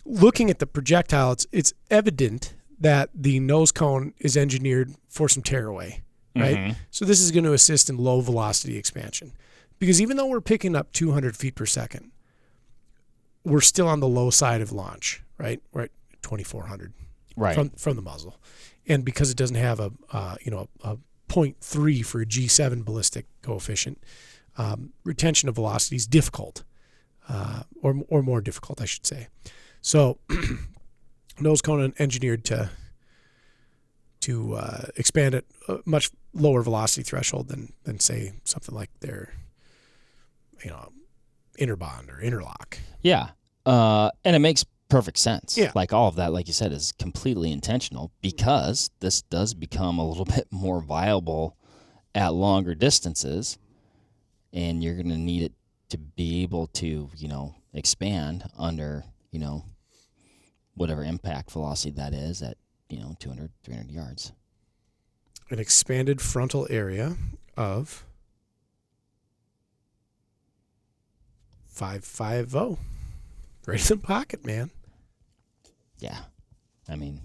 looking at the projectiles, it's evident that the nose cone is engineered for some tearaway, right? Mm-hmm. So this is going to assist in low velocity expansion. Because even though we're picking up 200 feet per second, we're still on the low side of launch, right? We're at 2,400 from the muzzle. And because it doesn't have a 0.3 for a G7 ballistic coefficient, retention of velocity is difficult, or more difficult, I should say. So nose cone engineered to expand at a much lower velocity threshold than say something like their interbond or interlock. Yeah, and it makes perfect sense. Yeah. Like all of that, like you said, is completely intentional because this does become a little bit more viable at longer distances, and you're going to need it to be able to expand under whatever impact velocity that is at 200, 300 yards. An expanded frontal area of 550. Right in the pocket, man. Yeah. I mean,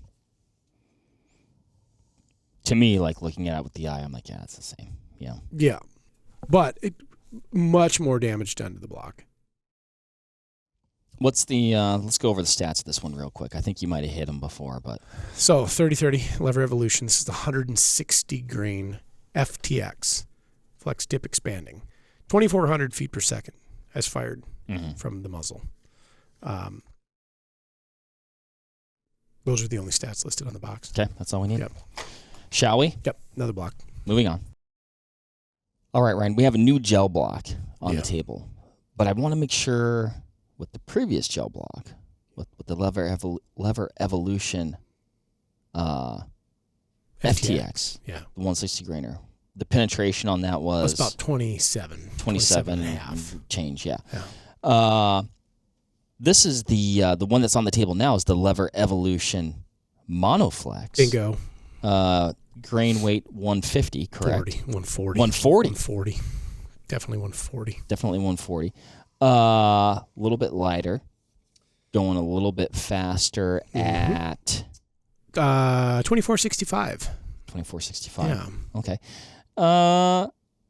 to me, like looking at it with the eye, I'm like, yeah, it's the same. Yeah. Yeah. But much more damage done to the block. What's the, let's go over the stats of this one real quick. I think you might have hit them before, but. So 30-30 LEVERevolution. This is the 160 grain FTX, flex dip expanding. 2,400 feet per second as fired from the muzzle. Those are the only stats listed on the box. Okay, that's all we need. Yep. Shall we? Yep, another block. Moving on. All right, Ryan, we have a new gel block on the table, but I want to make sure with the previous gel block, with the LEVERevolution FTX, yeah, the 160 grainer, the penetration on that was about 27 and and a half. Change, yeah. This is the one that's on the table now is the LEVERevolution Monoflex. Bingo. Grain weight 150, correct? 140. 140. 140. Definitely 140. Definitely 140. A little bit lighter, going a little bit faster at 2465. 2465. Yeah. Okay.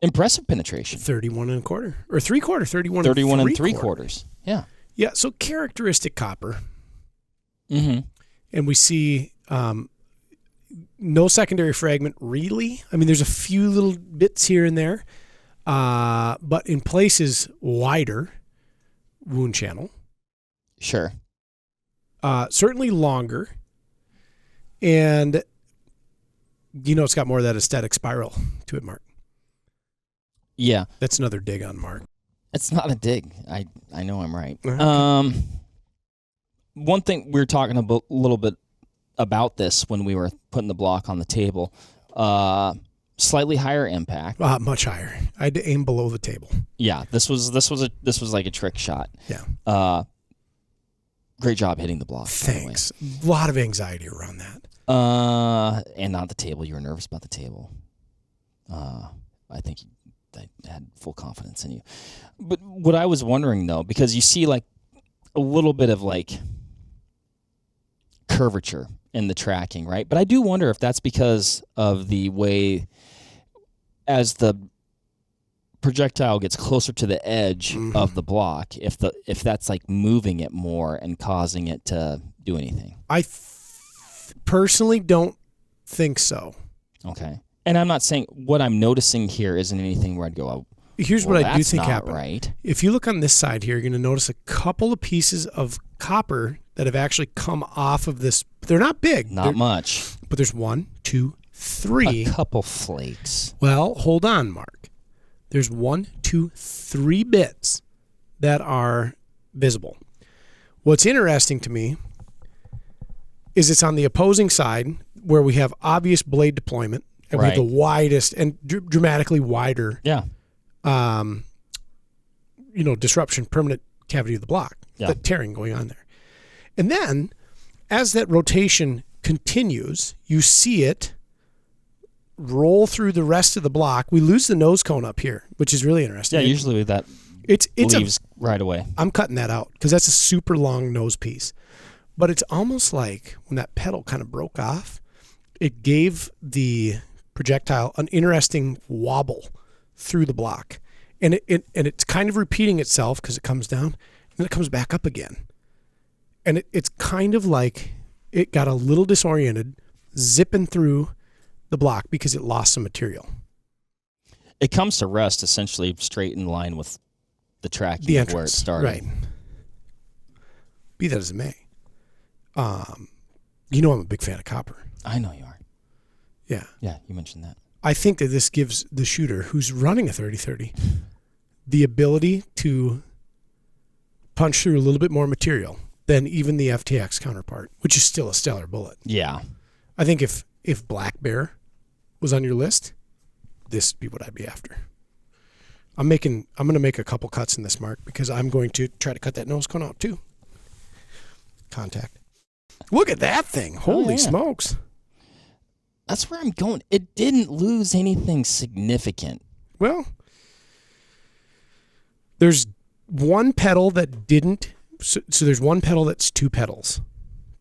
Impressive penetration. 31 and a quarter or 3/4. 31 and three quarters. Yeah. Yeah. So characteristic copper. Mm-hmm. And we see no secondary fragment really. I mean, there's a few little bits here and there, but in places wider wound channel. Sure. Certainly longer. And, it's got more of that aesthetic spiral to it, Mark. Yeah. That's another dig on Mark. It's not a dig. I know I'm right. Okay. One thing we were talking a little bit about this when we were putting the block on the table. slightly higher impact. Much higher. I had to aim below the table. Yeah, this was like a trick shot. Yeah. Great job hitting the block. Thanks. A lot of anxiety around that. And not the table. You were nervous about the table. I think I had full confidence in you. But what I was wondering though, because you see like a little bit of like curvature in the tracking, right? But I do wonder if that's because of the way as the projectile gets closer to the edge of the block, if that's like moving it more and causing it to do anything. I personally don't think so. Okay. And I'm not saying what I'm noticing here isn't anything where I'd go, oh, here's what I do think happened. Right. If you look on this side here, you're going to notice a couple of pieces of copper that have actually come off of this. They're not big. Not much. But there's 1, 2, 3. A couple flakes. Well, hold on, Mark. There's 1, 2, 3 bits that are visible. What's interesting to me is it's on the opposing side where we have obvious blade deployment and we have the widest and dramatically wider disruption, permanent cavity of the block, the tearing going on there. And then as that rotation continues, you see it roll through the rest of the block. We lose the nose cone up here, which is really interesting. Yeah, usually that leaves right away. I'm cutting that out because that's a super long nose piece. But it's almost like when that pedal kind of broke off, it gave the projectile an interesting wobble through the block. And it's kind of repeating itself because it comes down and then it comes back up again. And it's kind of like it got a little disoriented, zipping through the block because it lost some material. It comes to rest essentially straight in line with the tracking the of where it started. Right. Be that as it may. You know I'm a big fan of copper. I know you are. Yeah. Yeah, you mentioned that. I think that this gives the shooter who's running a 30-30 the ability to punch through a little bit more material than even the FTX counterpart, which is still a stellar bullet. Yeah. I think if Black Bear was on your list, this would be what I'd be after. I'm going to make a couple cuts in this, Mark, because I'm going to try to cut that nose cone out too. Contact. Look at that thing. Holy smokes. That's where I'm going. It didn't lose anything significant. Well, there's one pedal that didn't. So there's one pedal that's 2 pedals.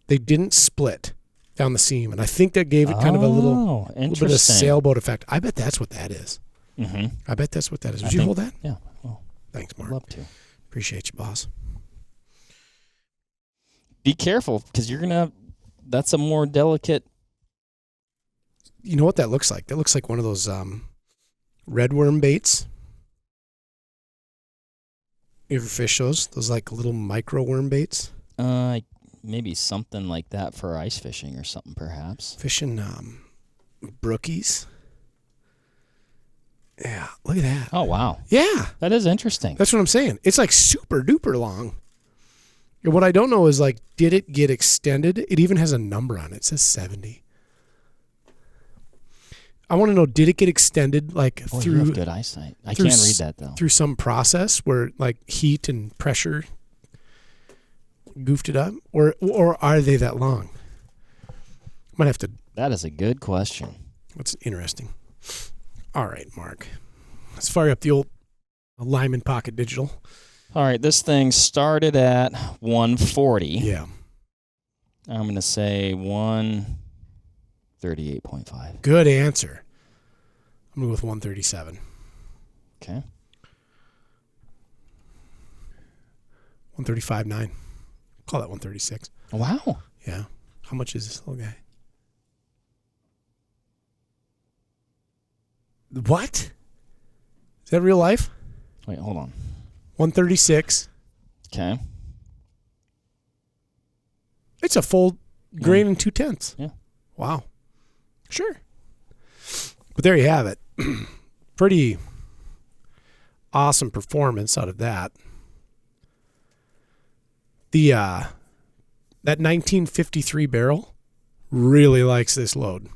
They didn't split down the seam, and I think that gave it kind of a little bit of sailboat effect. I bet that's what that is. Mm-hmm. I bet that's what that is. Would you hold that? Yeah. Well, thanks, Mark. I'd love to. Appreciate you, boss. Be careful, because that's a more delicate. You know what that looks like? That looks like one of those red worm baits. You ever fish those? Those like little micro worm baits? Maybe something like that for ice fishing or something, perhaps. Fishing brookies. Yeah, look at that. Oh, wow. Yeah. That is interesting. That's what I'm saying. It's like super duper long. And what I don't know is like, did it get extended? It even has a number on it. It says 70. I want to know, did it get extended through... You have good eyesight. I can't read that, though. Through some process where like heat and pressure goofed it up? Or are they that long? Might have to... That is a good question. That's interesting. All right, Mark. Let's fire up the old Lyman Pocket Digital. All right, this thing started at 140. Yeah. I'm going to say 138.5. Good answer. I'm going to go with 137. Okay. 135.9. Call that 136. Wow. Yeah. How much is this little guy? What? Is that real life? Wait, hold on. 136. Okay. It's a full grain and 2/10. Yeah. Wow. Sure. But there you have it. Pretty awesome performance out of that. That 1953 barrel really likes this load.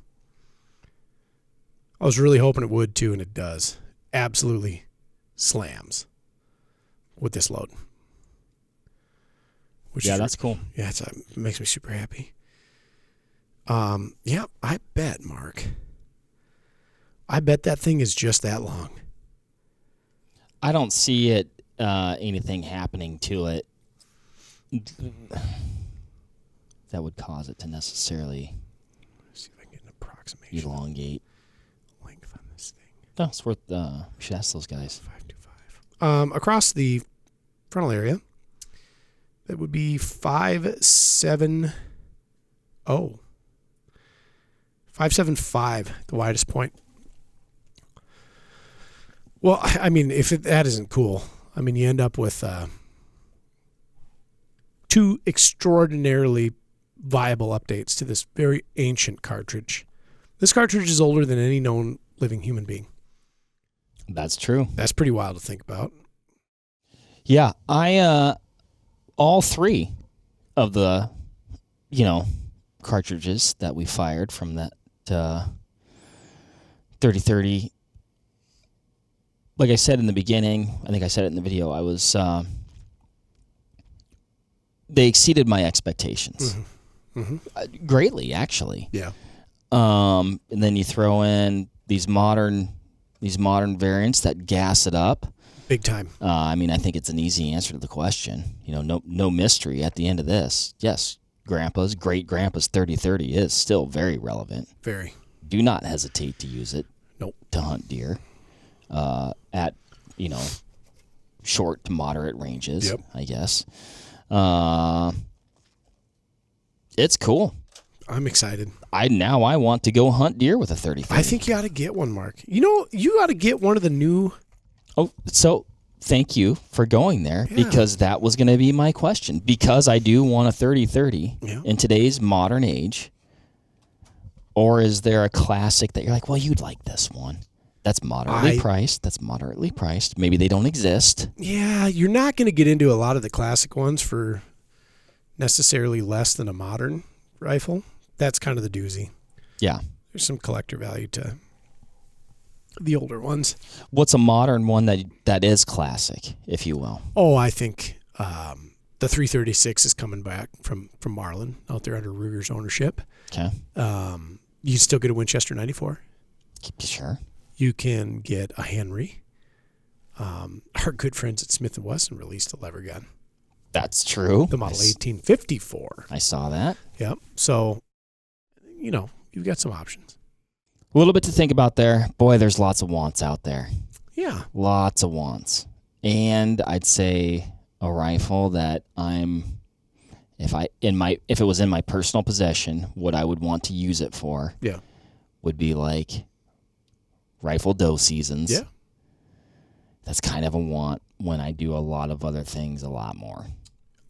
I was really hoping it would too, and it does. Absolutely slams with this load. That's cool. Yeah, it makes me super happy. Yeah, I bet, Mark. I bet that thing is just that long. I don't see it anything happening to it that would cause it to necessarily Let's see if I can get an approximation. elongate. Length on this thing. No, it's worth. We should ask those guys. 525. Across the frontal area, that would be 570. 575, the widest point. Well, I mean, that isn't cool, I mean, you end up with two extraordinarily viable updates to this very ancient cartridge. This cartridge is older than any known living human being. That's true. That's pretty wild to think about. Yeah, all three of the, cartridges that we fired from that 3030. Like I said in the beginning, I think I said it in the video, I was, they exceeded my expectations. Greatly, actually. Yeah. And then you throw in these modern variants that gas it up. Big time. I mean, I think it's an easy answer to the question. No mystery at the end of this. Yes, great grandpa's 3030 is still very relevant. Very. Do not hesitate to use it. Nope. To hunt deer at, short to moderate ranges, yep. I guess. It's cool. I'm excited. I want to go hunt deer with a 3030. I think you ought to get one, Mark. You ought to get one of the new. Oh, so thank you for going there, because that was going to be my question. Because I do want a 3030 in today's modern age. Or is there a classic that you're like, well, you'd like this one? That's moderately priced. Maybe they don't exist. Yeah, you're not going to get into a lot of the classic ones for necessarily less than a modern rifle. That's kind of the doozy. Yeah. There's some collector value to the older ones. What's a modern one that is classic, if you will? Oh, I think the 336 is coming back from Marlin out there under Ruger's ownership. Okay. You still get a Winchester 94. Sure. You can get a Henry. Our good friends at Smith & Wesson released a lever gun. That's true. The model 1854. I saw that. Yep. So, you've got some options. A little bit to think about there. Boy, there's lots of wants out there. Yeah. Lots of wants. And I'd say a rifle that if it was in my personal possession, what I would want to use it for would be like rifle doe seasons. Yeah. That's kind of a want when I do a lot of other things a lot more.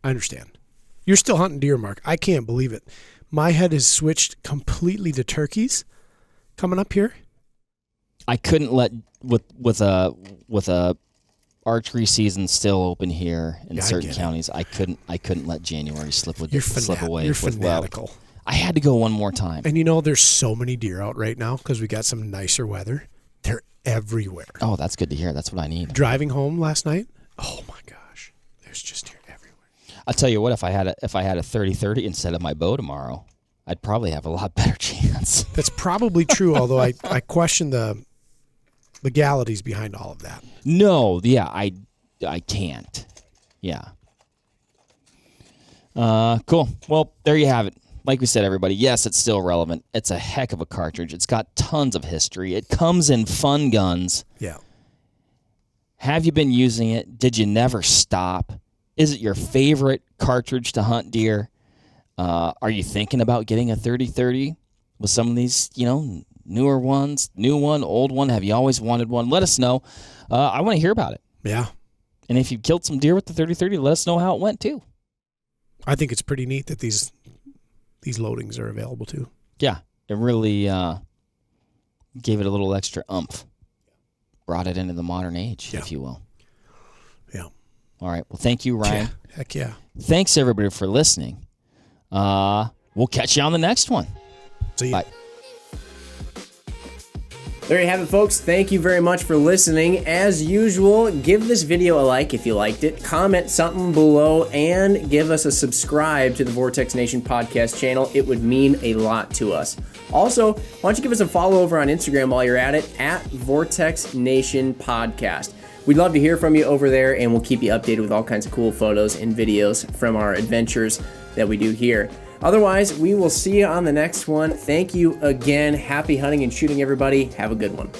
I understand. You're still hunting deer, Mark. I can't believe it. My head has switched completely to turkeys coming up here. I couldn't let with a archery season still open here in certain counties. I couldn't let January slip away. You're fanatical. I had to go one more time. And there's so many deer out right now because we got some nicer weather. They're everywhere. Oh, that's good to hear. That's what I need. Driving home last night, oh my gosh, there's just deer everywhere. I'll tell you what, if I had a 30-30 instead of my bow tomorrow, I'd probably have a lot better chance. That's probably true, although I question the legalities behind all of that. No, yeah, I can't. Yeah. Cool. Well, there you have it. Like we said, everybody, yes, it's still relevant. It's a heck of a cartridge. It's got tons of history. It comes in fun guns. Yeah. Have you been using it? Did you never stop? Is it your favorite cartridge to hunt deer? Are you thinking about getting a 30-30 with some of these, newer ones, new one, old one? Have you always wanted one? Let us know. I want to hear about it. Yeah. And if you killed some deer with the 30-30, let us know how it went too. I think it's pretty neat that these loadings are available too. Yeah, it really gave it a little extra oomph. Brought it into the modern age, if you will. Yeah. All right. Well, thank you, Ryan. Yeah. Heck yeah. Thanks, everybody, for listening. We'll catch you on the next one. See ya. Bye. There you have it, folks. Thank you very much for listening. As usual, give this video a like if you liked it, comment something below, and give us a subscribe to the Vortex Nation podcast channel. It would mean a lot to us. Also, why don't you give us a follow over on Instagram while you're at it, at Vortex Nation Podcast. We'd love to hear from you over there, and we'll keep you updated with all kinds of cool photos and videos from our adventures that we do here. Otherwise, we will see you on the next one. Thank you again. Happy hunting and shooting, everybody. Have a good one.